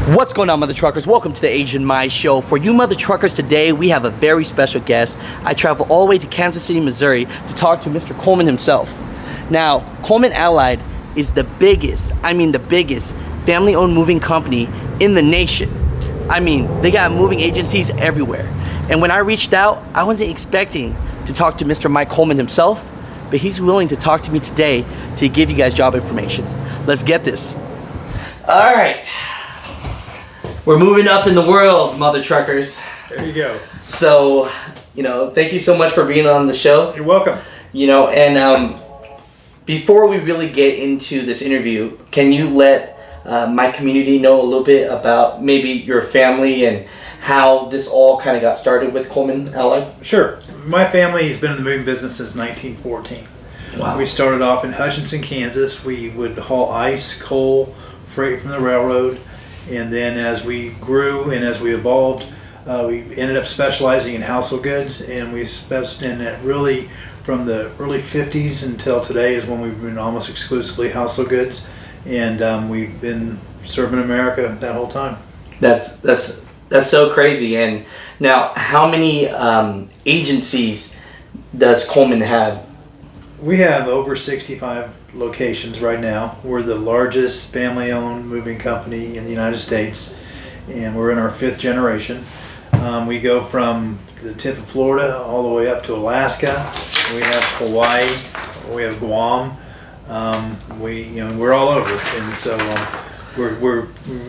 What's going on, mother truckers? Welcome to the Asian My Show. For you mother truckers, today we have a very special guest. I travel all the way to Kansas City, Missouri to talk to Mr. Coleman himself. Now, Coleman Allied is the biggest family-owned moving company in the nation. I mean, they got moving agencies everywhere. And when I reached out, I wasn't expecting to talk to Mr. Mike Coleman himself, but he's willing to talk to me today to give you guys job information. Let's get this. All right. We're moving up in the world, mother truckers. There you go. So, thank you so much for being on the show. You're welcome. Before we really get into this interview, can you let my community know a little bit about maybe your family and how this all kind of got started with Coleman Allied? Sure. My family has been in the moving business since 1914. Wow. We started off in Hutchinson, Kansas. We would haul ice, coal, freight from the railroad. And then as we grew and as we evolved, we ended up specializing in household goods, and we specialized in it really from the early 50s until today is when we've been almost exclusively household goods, and we've been serving America that whole time. That's so crazy. And now, how many agencies does Coleman have? We have over 65 locations right now. We're the largest family-owned moving company in the United States, and we're in our 5th generation. We go from the tip of Florida all the way up to Alaska. We have Hawaii. We have Guam. We're all over, and so we're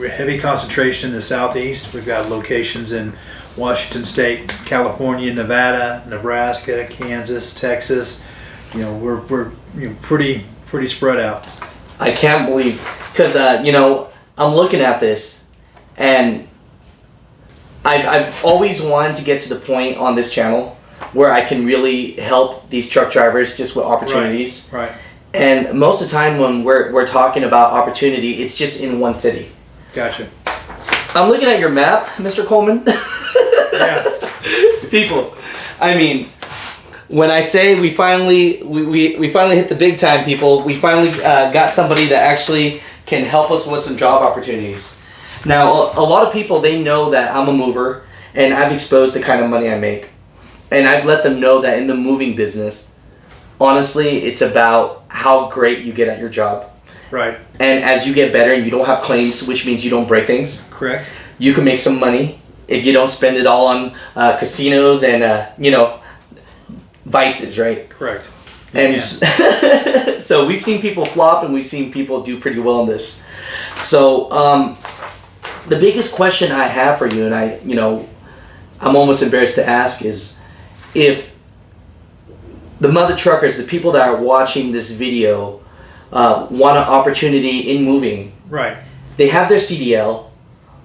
heavy concentration in the Southeast. We've got locations in Washington State, California, Nevada, Nebraska, Kansas, Texas. We're pretty spread out. I can't believe, because I'm looking at this, and I've always wanted to get to the point on this channel where I can really help these truck drivers just with opportunities. Right. And most of the time when we're talking about opportunity, it's just in one city. Gotcha. I'm looking at your map, Mr. Coleman. Yeah. People, I mean, when I say we finally hit the big time, people, we finally got somebody that actually can help us with some job opportunities. Now, a lot of people, they know that I'm a mover, and I've exposed the kind of money I make. And I've let them know that in the moving business, honestly, it's about how great you get at your job. Right. And as you get better and you don't have claims, which means you don't break things. Correct. You can make some money if you don't spend it all on casinos and, vices, right? Correct. And so we've seen people flop and we've seen people do pretty well in this. So the biggest question I have for you, and I'm almost embarrassed to ask, is if the mother truckers, the people that are watching this video, want an opportunity in moving. Right. They have their CDL,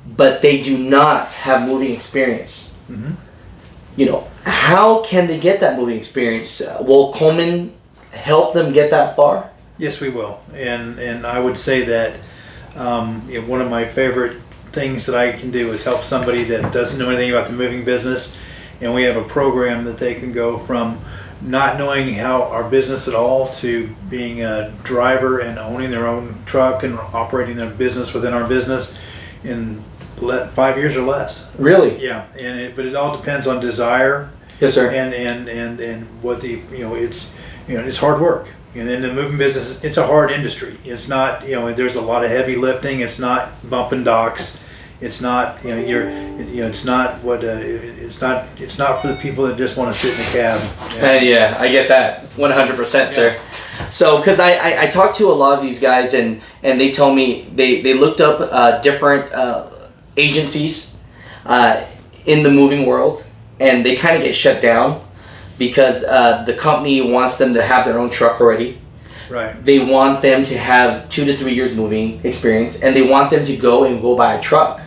but they do not have moving experience. Mm-hmm. How can they get that moving experience? Will Coleman help them get that far? Yes, we will. And I would say that one of my favorite things that I can do is help somebody that doesn't know anything about the moving business, and we have a program that they can go from not knowing how our business at all to being a driver and owning their own truck and operating their business within our business in 5 years or less. Really? Yeah, but it all depends on desire. Yes, sir. And what it's hard work. And in the moving business, it's a hard industry. It's not, there's a lot of heavy lifting. It's not bumping docks. It's not, it's not for the people that just want to sit in the cab. Yeah, I get that 100%, sir. So, because I talked to a lot of these guys, and they told me they looked up different agencies in the moving world, and they kind of get shut down because the company wants them to have their own truck already. Right. They want them to have 2 to 3 years moving experience, and they want them to go buy a truck.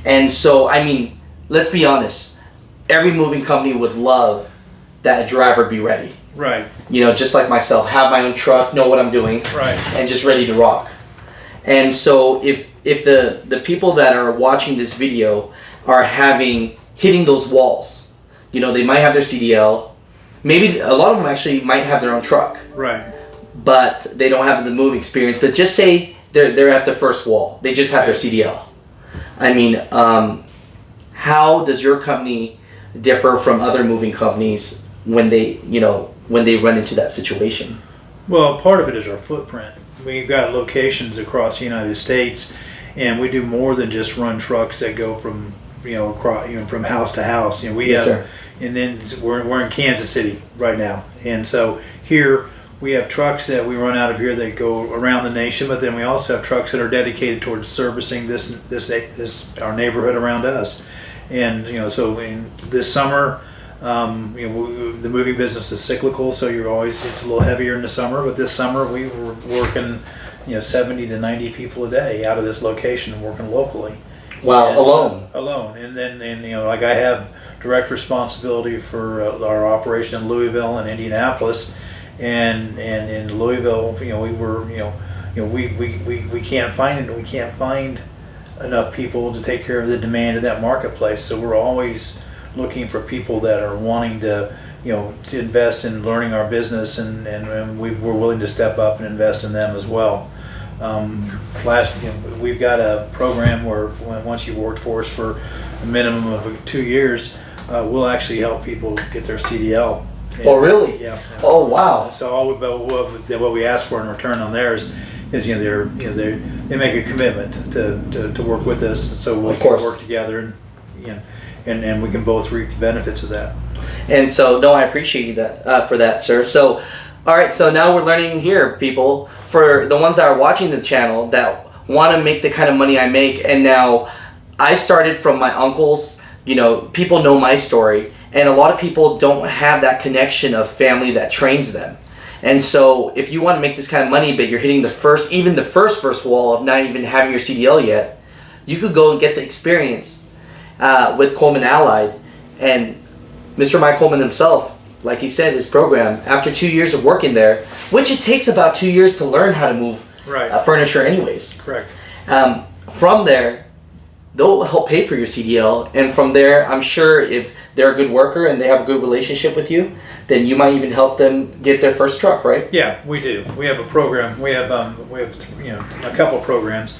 And so, I mean, let's be honest. Every moving company would love that a driver be ready. Right. Just like myself, have my own truck, know what I'm doing, right, and just ready to rock. And so, if the people that are watching this video are hitting those walls, they might have their CDL. Maybe a lot of them actually might have their own truck. Right. But they don't have the moving experience. But just say they're at the first wall. They just have their CDL. I mean, how does your company differ from other moving companies when they run into that situation? Well, part of it is our footprint. We've got locations across the United States, and we do more than just run trucks that go from across, from house to house. We Yes, have, sir. and then we're in Kansas City right now, and so here we have trucks that we run out of here that go around the nation, but then we also have trucks that are dedicated towards servicing this our neighborhood around us. And so in this summer, the moving business is cyclical, so it's a little heavier in the summer. But this summer we were working 70 to 90 people a day out of this location, working locally. Wow, And, alone, and then like I have direct responsibility for our operation in Louisville and Indianapolis, and in Louisville, we can't find enough people to take care of the demand of that marketplace. So we're always looking for people that are wanting to to invest in learning our business, and we're willing to step up and invest in them as well. We've got a program where once you've worked for us for a minimum of 2 years, we'll actually help people get their CDL. Oh, really? Yeah. Oh, wow. So what we ask for in return on theirs is they make a commitment to work with us, so we can work together, and we can both reap the benefits of that. And so, no, I appreciate you for that, sir. So, all right, so now we're learning here, people, for the ones that are watching the channel that want to make the kind of money I make. And now I started from my uncles. People know my story, and a lot of people don't have that connection of family that trains them. And so if you want to make this kind of money, but you're hitting the first wall of not even having your CDL yet, you could go and get the experience with Coleman Allied. And Mr. Mike Coleman himself, like he said, his program, after 2 years of working there, which it takes about 2 years to learn how to move furniture anyways. Correct. From there, they'll help pay for your CDL. And from there, I'm sure if they're a good worker and they have a good relationship with you, then you might even help them get their first truck, right? Yeah, we do. We have a program. We have a couple of programs.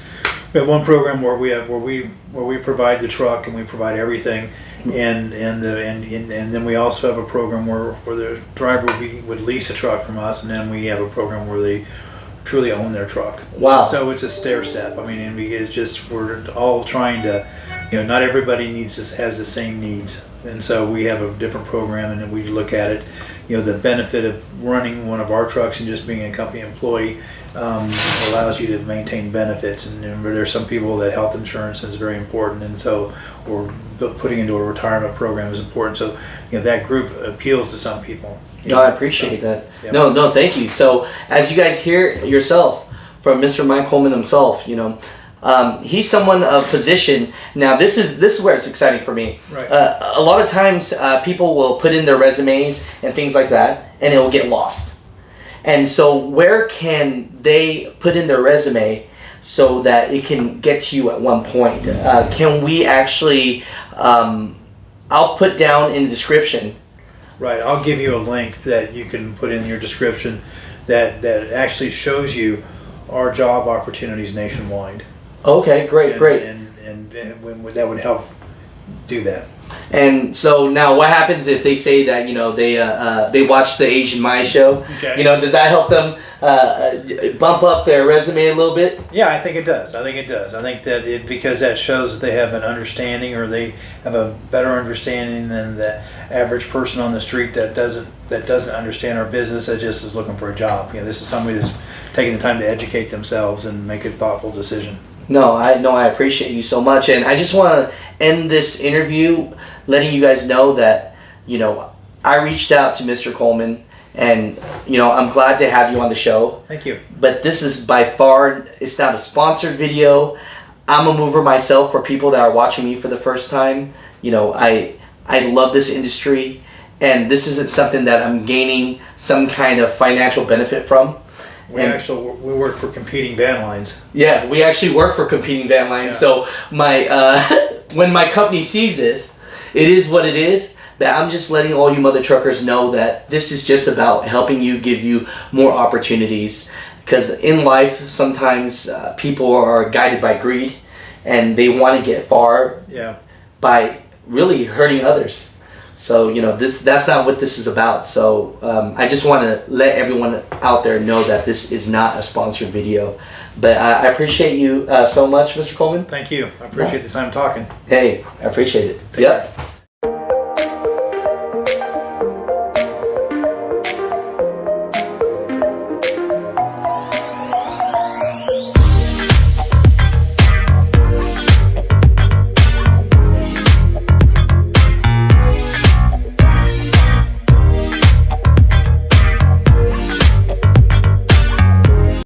We have one program where we provide the truck and we provide everything, and then we also have a program where the driver would lease a truck from us, and then we have a program where they truly own their truck. Wow. So it's a stair step. I mean, and it's just, we're all trying to, not everybody has the same needs, and so we have a different program, and then we look at it, the benefit of running one of our trucks and just being a company employee allows you to maintain benefits, and there's some people that health insurance is very important, and so putting into a retirement program is important. So that group appeals to some people. No, I appreciate that. Yeah. No, thank you. So as you guys hear yourself from Mr. Mike Coleman himself, he's someone of position. Now this is where it's exciting for me. Right. A lot of times people will put in their resumes and things like that, and it will get lost. And so where can they put in their resume so that it can get to you at one point? Can we actually, I'll put down in the description. Right, I'll give you a link that you can put in your description that actually shows you our job opportunities nationwide. Okay, great. And that would help do that. And so now, what happens if they say that they watch the Asian My show? Okay. Does that help them bump up their resume a little bit? Yeah, I think it does. I think that because that shows that they have an understanding, or they have a better understanding than the average person on the street that doesn't understand our business, that just is looking for a job. This is somebody that's taking the time to educate themselves and make a thoughtful decision. No, I appreciate you so much, and I just want to end this interview letting you guys know that I reached out to Mr. Coleman, and I'm glad to have you on the show. Thank you. But this is by far, it's not a sponsored video. I'm a mover myself. For people that are watching me for the first time, I love this industry, and this isn't something that I'm gaining some kind of financial benefit from. We work for competing van lines. Yeah, we actually work for competing van lines. Yeah. So when my company sees this, it is what it is. But I'm just letting all you mother truckers know that this is just about helping you, give you more opportunities. Because in life, sometimes people are guided by greed, and they want to get far Yeah. by really hurting others. So that's not what this is about. So I just want to let everyone out there know that this is not a sponsored video. But I appreciate you so much, Mr. Coleman. Thank you. I appreciate the time talking. Hey, I appreciate it. Take Yep. care.